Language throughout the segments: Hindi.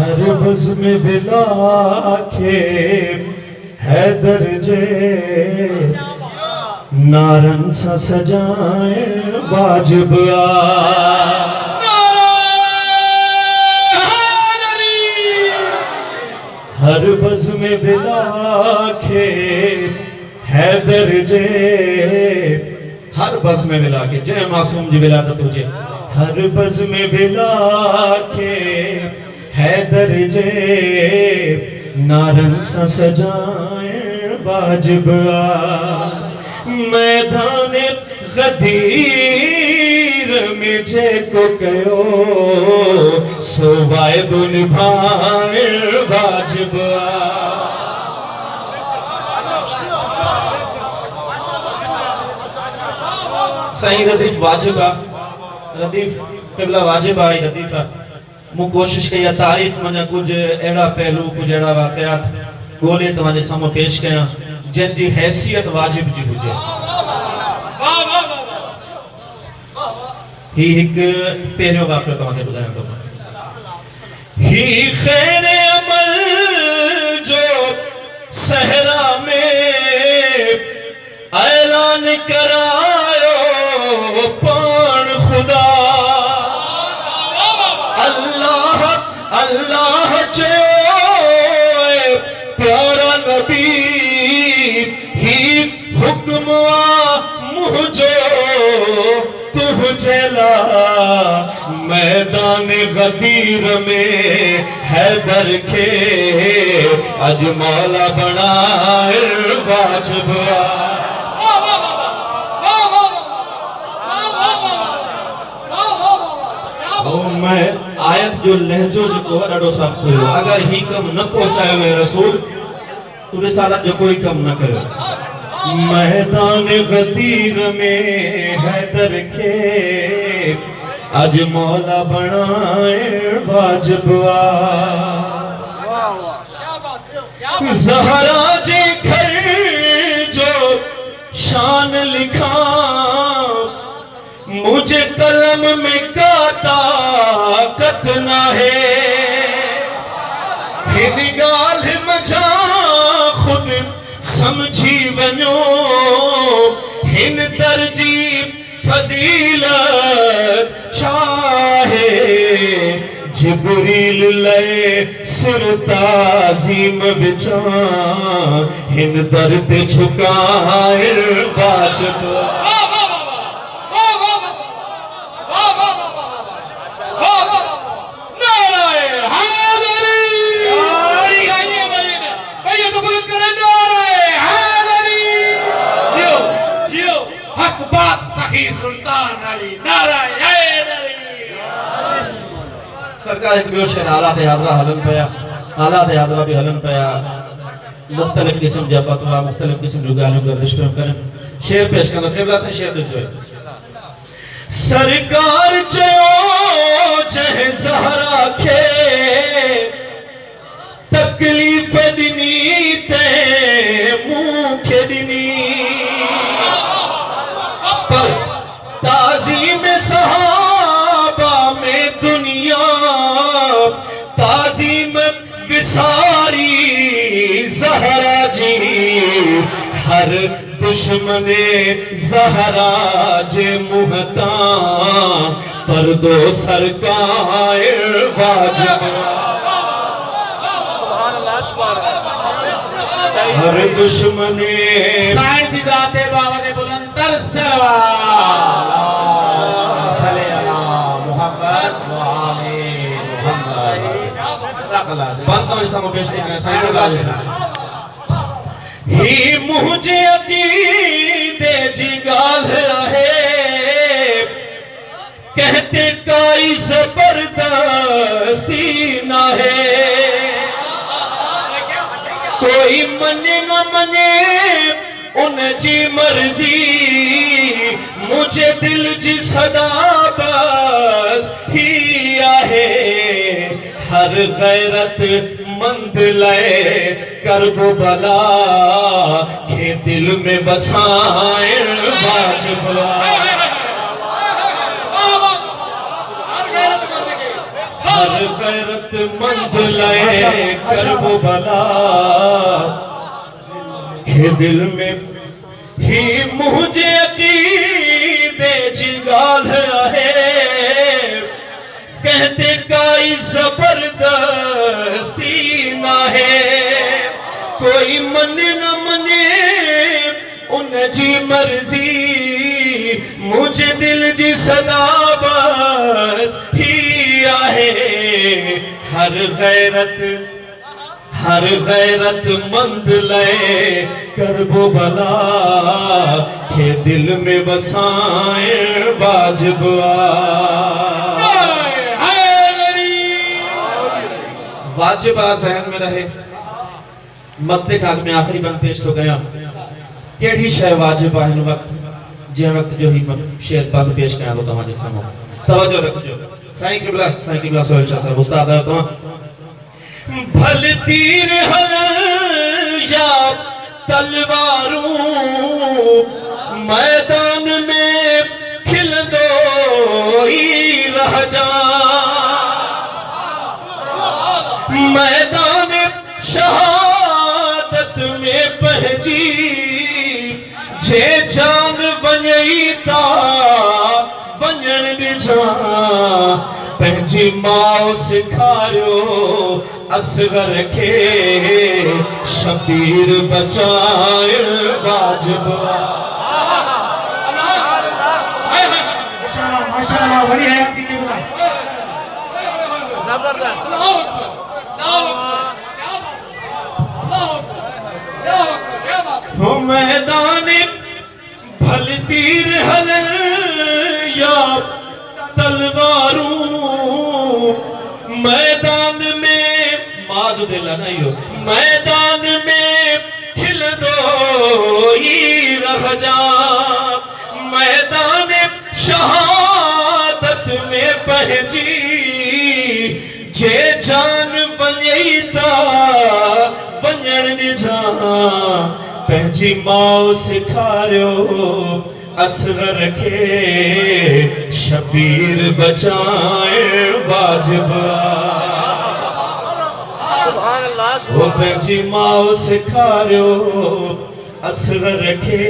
हर बज़्म बिला के हैदर जे नारन सा सजाए वाजिब हर बज़्म बिला के हैदर जे हर बज़्म बिला के जय मासूम जी विलादत तुझे हर बज़्म बिला के हैदर जे नारन सा सजाए वाजिब मैदान गदीर में जे को कयो सो वायदो निभाए वाजिब सही रदीफ वाजिब रदीफ क़िबला वाजिब आई रदीफ मु कोशिश कई तारीफ मना कुछ एड़ा पहलू कुछ एड़ा वाक़यात गोले तवाजे सामने पेश कया जिन जी हैसियत वाजिब जी हुजे ही एक पहिरियों वाक़यो तवाखे ॿुधायां थो ही खैर अमल जो सहरा में ऐलान करायो पान खुदा अल्लाह अल्लाह चयो प्यारा नबी ही हुक्म मुझो तुझे ला मैदान गदीर में हैदर के अज मौला बनाए वाजिब मैं आयत जो लहजो जो ॾाढो सख्त हुयो अगर ही कम न पहुंचायो है रसूल तो रिसालत जो कोई कम न करे मैदान गदीर में हैदर के आज मौला बनाए वाजिब ज़हरा जे घर जो शान लिखा मुझे कलम में काता कतना है गाल मजा खुद समझी वनो हिन तरजीब फजीलत चाहे जिब्रील ले सिर ताज़ीम बिचा हिन दर ते झुकाए वाजिब सुल्तान अली नारायण सरकार एक बियो शेर हालात हाज़रा हलन पया हालात हाज़रा भी हलन पया मुख्तलिफ किस्म जा फतवा मुख्तलिफ किस्म जो गालियों गर्दिश करें शेर पेश करना क़िबला से शेर दिखो सरकार चयो जह ज़हरा के तकलीफ दिनी ते मुखे दिनी पर ताज़ीम सहाबा में दुनिया ताज़ीम विसारी ज़हरा जी हर दुश्मने ज़हरा जे मुहता पर दो सरकार वाजिब हर दुश्मने साइंस की जाते बाबा ने बुलंदर सलाम सले अला मोहम्मद व आले मोहम्मद बनता हूं इसमें पेश करना सही ही मुझे अकीदे जी गाल है कहते काई जबरदस्ती ना है कोई मने न मने उन जी मर्जी मुझे दिल जी सदा बस ही आहे हर गैरत मंद लय करबो भला के दिल में बसाए वाजिब हर गैरतमंद लए करबो भला के दिल में ही मुझे अकीदे जिगाल है कहते काई जबरदस्ती ना है कोई मने न मने उन जी मर्जी मुझे दिल जी सदा बस ही आहे हर गैरत मंद लए करबो भला के दिल में बसाए वाजिब वाजिब ज़हन में रहे मत्ते खाक में आखिरी बंद पेश तो गया केड़ी शय वाजिब आहे वक्त जे वक्त जो ही शेर बंद पेश कया तो तमाजे सामो तवज्जो रखजो साईं किबला सोहेल शाह साहब उस्ताद है तो भल तीर हल या तलवारों मैदान में खिल दो ही रह जा मैदान शहादत में पहजी जे जान वञईता वञण ॾिजा पंहिंजी माउ सिखारियो असगर खे शबीर बचाए वाजिब माशाअल्लाह बड़ी है आपकी किबला जबरदस्त हो मैदान भल तीर हल या तलवारों मैदान में माजो दिला नहीं हो मैदान में खिल दो ही रह जा मैदान शहादत में पहजी जे जान वञईता वञण ॾिजा पंहिंजी माउ सिखारियो असगर खे शबीर बचाए वाजिब सुभान अल्लाह वो पंहिंजी माउ सिखारियो असगर खे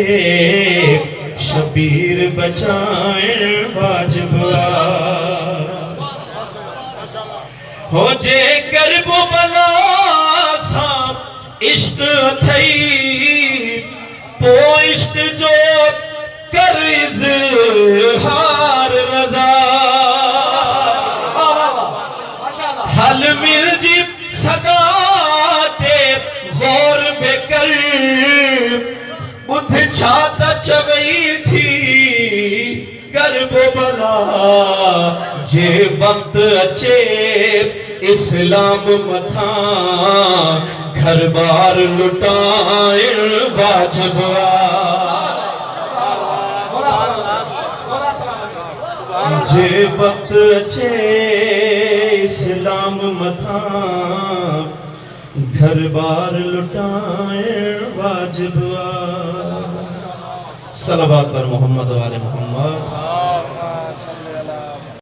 शबीर बचाए वाजिब हो जे करबो भला सां इश्क अथई तो इश्क जो कर इज़हार रज़ा हल मिल जी सदा ते गौर बेकर बुध छाता चवई थी करबो भला जे वक्त अचे इस्लाम मथा घर बार लुटाए वाजिब जे वक्त अचे इस्लाम मथा घर बार लुटाए वाजिब सलवात पर मोहम्मद वाले मोहम्मद